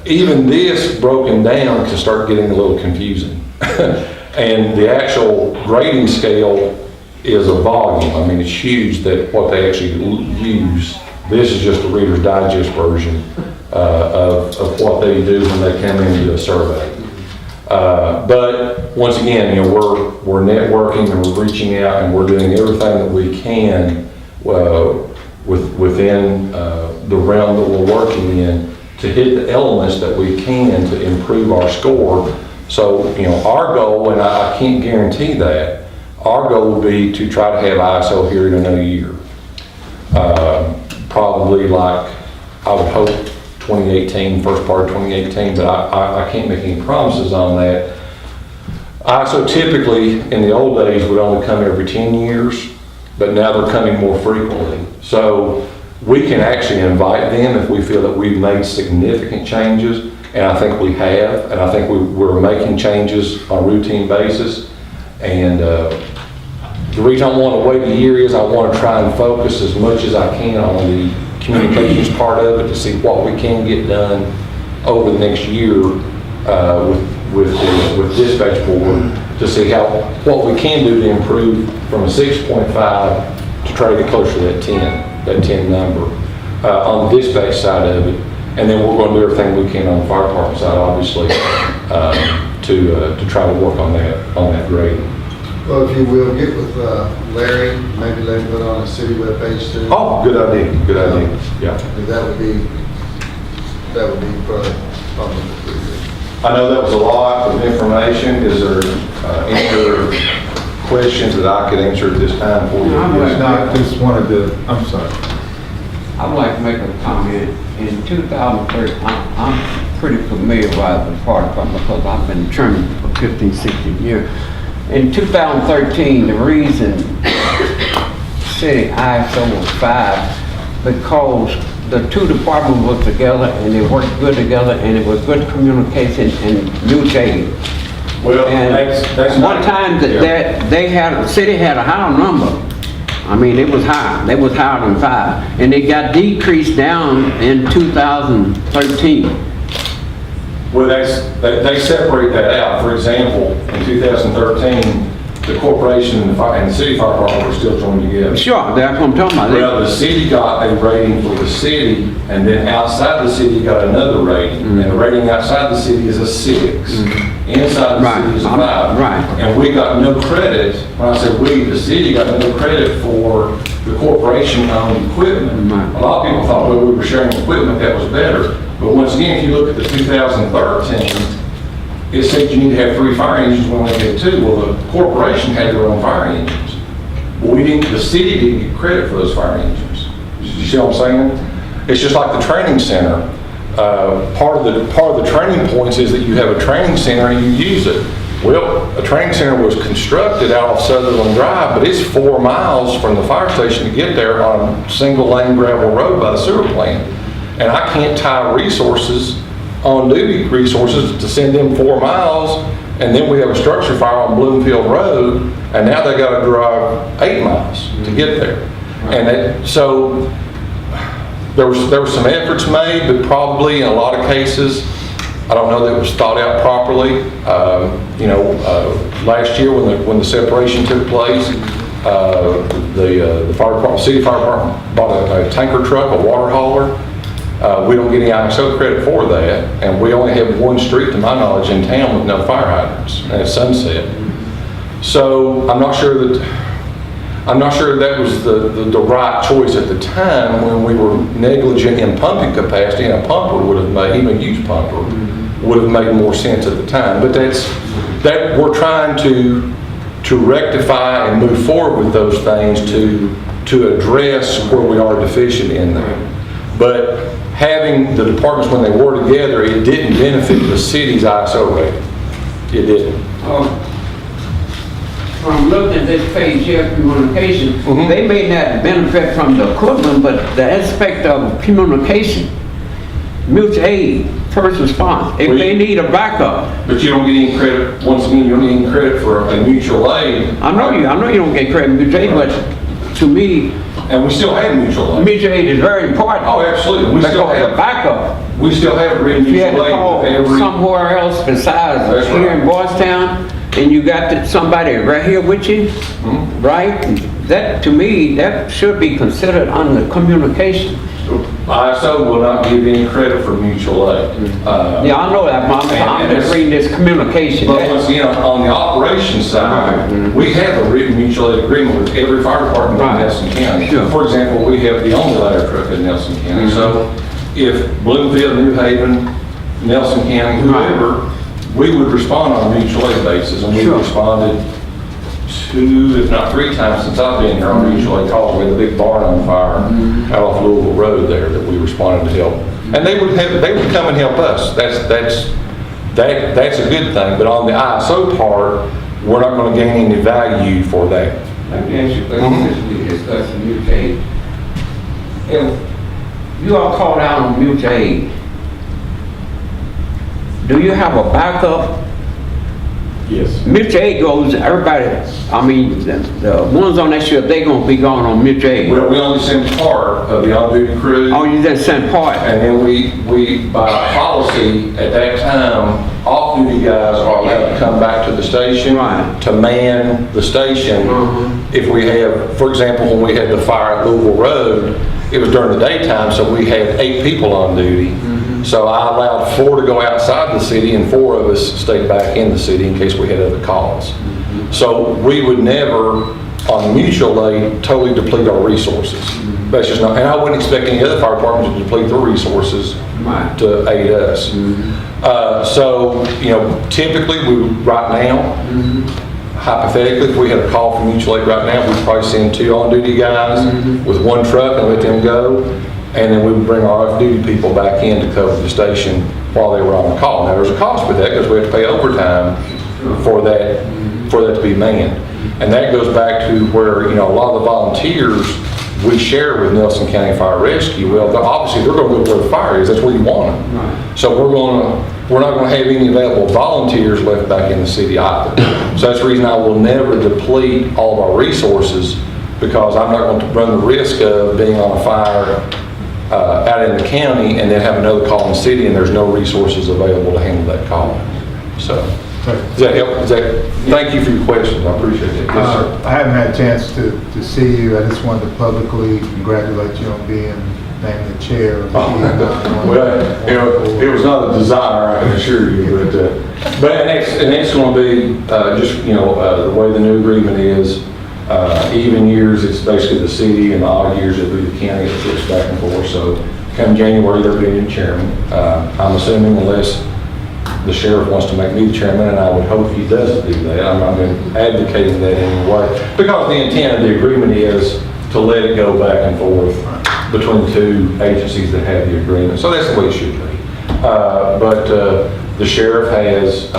Speaker 11: Even this broken down can start getting a little confusing. And the actual grading scale is a volume. I mean, it's huge that what they actually use. This is just the Reader's Digest version of what they do when they come in and do a survey. But once again, you know, we're networking and we're reaching out and we're doing everything that we can within the realm that we're working in to hit the elements that we can to improve our score. So, you know, our goal, and I can't guarantee that, our goal would be to try to have ISO here in another year. Probably like, I would hope 2018, first part of 2018, but I can't make any promises on that. ISO typically, in the old days, would only come every 10 years, but now they're coming more frequently. So we can actually invite them if we feel that we've made significant changes, and I think we have, and I think we're making changes on a routine basis. And the reason I want to wait a year is I want to try and focus as much as I can on the communications part of it to see what we can get done over the next year with dispatch board to see what we can do to improve from a 6.5 to try to get closer to that 10 number on the dispatch side of it. And then we're going to do everything we can on the fire department side, obviously, to try to work on that grading.
Speaker 1: Well, if you will, get with Larry, maybe let him put it on the city webpage too.
Speaker 11: Oh, good idea, yeah.
Speaker 1: That would be probably pretty good.
Speaker 11: I know that was a lot of information. Is there any other questions that I could answer at this time for you?
Speaker 7: It's not just one of the, I'm sorry.
Speaker 5: I would like to make a comment. In 2013, I'm pretty familiar with the fire department because I've been chairman for 15, 16 years. In 2013, the reason city ISO was 5 because the two departments worked together and they worked good together and it was good communication and mutual aid.
Speaker 11: Well,
Speaker 5: and
Speaker 11: that's
Speaker 5: one time that the city had a higher number. I mean, it was high. They was higher than 5, and it got decreased down in 2013.
Speaker 11: Well, they separate that out. For example, in 2013, the corporation and the city fire department were still joined together.
Speaker 5: Sure, that's what I'm talking about.
Speaker 11: Well, the city got a rating for the city, and then outside the city got another rating. And the rating outside the city is a 6. Inside the city is a 5.
Speaker 5: Right.
Speaker 11: And we got no credit, when I said we, the city got no credit for the corporation-owned equipment.
Speaker 5: Right.
Speaker 11: A lot of people thought, well, we were sharing equipment that was better. But once again, if you look at the 2013, it said you need to have 3 fire engines, we only had 2. Well, the corporation had their own fire engines. Well, the city didn't get credit for those fire engines. You see what I'm saying? It's just like the training center. Part of the training points is that you have a training center and you use it. Well, a training center was constructed out of Sutherland Drive, but it's 4 miles from the fire station to get there on a single lane gravel road by the sewer plant. And I can't tie resources, on-duty resources, to send them 4 miles, and then we have a structure fire on Bloomfield Road, and now they got to drive 8 miles to get there. And so there were some efforts made, but probably in a lot of cases, I don't know that it was thought out properly. Last year when the separation took place, the fire department, city fire department bought a tanker truck, a water hauler. We don't get any ISO credit for that, and we only have one street, to my knowledge, in town with no fire hydrants, and it's Sunset. So I'm not sure that was the right choice at the time when we were negligent in pumping capacity, and a pumper would have made, even a used pumper, would have made more sense at the time. But that we're trying to rectify and move forward with those things to address where we are deficient in them. But having the departments when they were together, it didn't benefit the city's ISO rating. It didn't.
Speaker 5: From looking at this page here, communication, they may not benefit from the equipment, but the aspect of communication, mutual aid, first response, if they need a backup.
Speaker 11: But you don't get any credit, once again, you don't get any credit for a mutual aid.
Speaker 5: I know you don't get credit for mutual aid, but to me,
Speaker 11: And we still have mutual aid.
Speaker 5: Mutual aid is very important.
Speaker 11: Oh, absolutely. We
Speaker 5: That's
Speaker 11: still
Speaker 5: called a
Speaker 11: have,
Speaker 5: backup.
Speaker 11: we still have written
Speaker 5: If you had
Speaker 11: mutual
Speaker 5: to
Speaker 11: aid
Speaker 5: call
Speaker 11: with every.
Speaker 5: somewhere else besides
Speaker 11: That's
Speaker 5: here
Speaker 11: right.
Speaker 5: in Bardstown, and you got somebody right here with you,
Speaker 11: Mm-hmm.
Speaker 5: right? That, to me, that should be considered under communication.
Speaker 11: ISO will not give any credit for mutual aid.
Speaker 5: Yeah, I know that, Mom. I'm just reading this communication.
Speaker 11: But once again, on the operations side, we have a written mutual aid agreement with every fire department in
Speaker 5: Right.
Speaker 11: Nelson County.
Speaker 5: Sure.
Speaker 11: For example, we have the only ladder truck in Nelson County. So if Bloomfield, New Haven, Nelson County, whoever, we would respond on a mutual aid basis. And we've
Speaker 5: Sure.
Speaker 11: responded 2, if not 3 times since I've been here on mutual aid calls. We had a big barn on fire out off Louisville Road there that we responded to help. And they would come and help us. That's a good thing. But on the ISO part, we're not going to gain any value for that.
Speaker 5: Let me ask you a question, since we discussing mutual aid. If you are called out on mutual aid, do you have a backup?
Speaker 11: Yes.
Speaker 5: Mutual aid goes, everybody, I mean, the ones on that ship, they gonna be going on mutual aid.
Speaker 11: Well, we only send part of the on-duty crew.
Speaker 5: Oh, you just sent part?
Speaker 11: And then we, by policy, at that time, off-duty guys are allowed to come back to the station.
Speaker 5: Right.
Speaker 11: To man the station. If we have, for example, when we had the fire at Louisville Road, it was during the daytime, so we had 8 people on duty. So I allowed 4 to go outside the city and 4 of us stayed back in the city in case we had other calls. So we would never, on mutual aid, totally deplete our resources. That's just not, and I wouldn't expect any other fire department to deplete their resources
Speaker 5: Right.
Speaker 11: to aid us. So, typically, right now, hypothetically, if we had a call from mutual aid right now, we'd probably send 2 on-duty guys with 1 truck and let them go. And then we would bring our off-duty people back in to cover the station while they were on the call. Now, there's a cost with that because we have to pay overtime for that to be manned. And that goes back to where, a lot of the volunteers we share with Nelson County Fire Rescue. Well, obviously, they're going to go where the fire is. That's where you want them.
Speaker 5: Right.
Speaker 11: So we're not going to have any available volunteers left back in the city either. So that's the reason I will never deplete all of our resources, because I'm not going to run the risk of being on a fire out in the county and then have another call in the city and there's no resources available to handle that call. So, does that help? Thank you for your questions. I appreciate it. Yes, sir.
Speaker 7: I haven't had a chance to see you. I just wanted to publicly congratulate you on being named the chair of the
Speaker 11: Well, it was not a desire, I can assure you, but and it's going to be just the way the new agreement is. Even years, it's basically the city, and the odd years, it'll be the county that flips back and forth. So come January, there'll be a new chairman. I'm assuming, unless the sheriff wants to make me the chairman, and I would hope he does do that. I'm not advocating that anyway, because the intent of the agreement is to let it go back and forth between the 2 agencies that have the agreement. So that's the way it should be. But the sheriff has,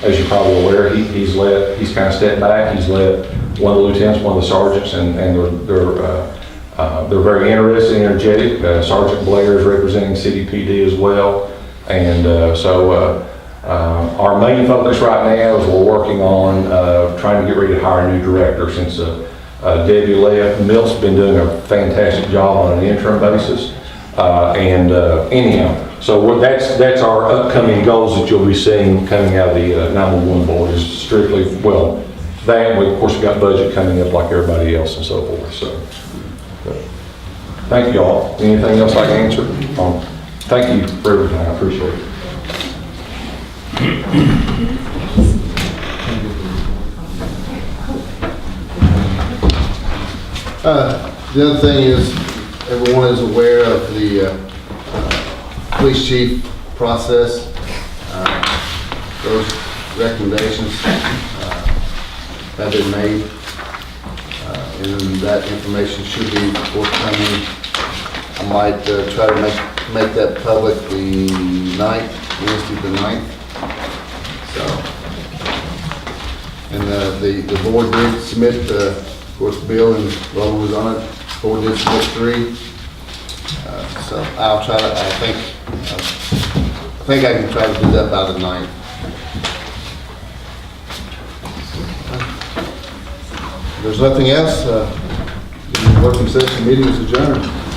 Speaker 11: as you're probably aware, he's kind of stepped back. He's let one of the lieutenants, one of the sergeants, and they're very interested and energetic. Sergeant Blair is representing City PD as well. And so our main focus right now is we're working on trying to get ready to hire a new director, since Debbie left. Milt's been doing a fantastic job on an interim basis. Anyhow, so that's our upcoming goals that you'll be seeing coming out of the 911 board, is strictly, well, that, of course, we've got budget coming up like everybody else and so forth. So, thank you all. Anything else I can answer? Thank you for everything. I appreciate it.
Speaker 1: The other thing is, everyone is aware of the police chief process. Those recommendations have been made, and that information should be forthcoming. I might try to make that public the 9th, Wednesday the 9th. So, and the board did submit, of course, Bill and Roland was on it. The board did submit 3. So I'll try to, I think I can try to do that by the 9th. If there's nothing else,
Speaker 7: Working session meeting is adjourned.